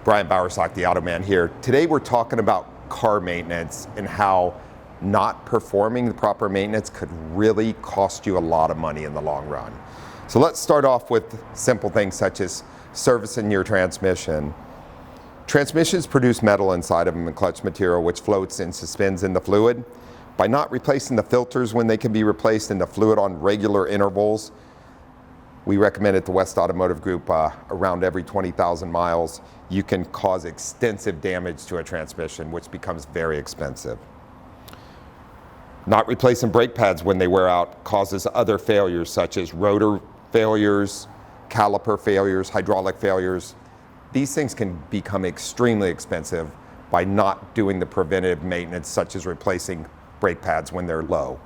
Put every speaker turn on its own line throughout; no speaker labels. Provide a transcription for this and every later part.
Brian Bowersock, the Automan here. Today we're talking about car maintenance and how not performing the proper maintenance could really cost you a lot of money in the long run. So let's start off with simple things such as servicing your transmission. Transmissions produce metal inside of them and clutch material which floats and suspends in the fluid. By not replacing the filters when they can be replaced in the fluid on regular intervals, we recommend at the West Automotive Group around every 20,000 miles, you can cause extensive damage to a transmission, which becomes very expensive. Not replacing brake pads when they wear out causes other failures such as rotor failures, caliper failures, hydraulic failures. These things can become extremely expensive by not doing the preventative maintenance such as replacing brake pads when they're low.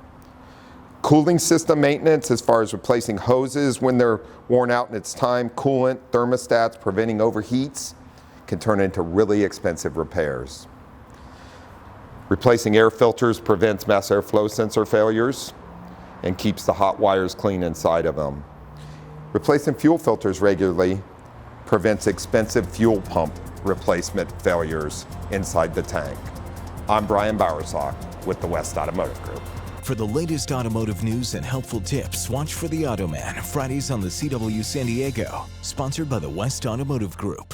Cooling system maintenance, as far as replacing hoses when they're worn out and it's time, coolant, thermostats, preventing overheats, can turn into really expensive repairs. Replacing air filters prevents mass airflow sensor failures and keeps the hot wires clean inside of them. Replacing fuel filters regularly prevents expensive fuel pump replacement failures inside the tank. I'm Brian Bowersock with the West Automotive Group.
For the latest automotive news and helpful tips, watch for The Automan, Fridays on the CW San Diego, sponsored by the West Automotive Group.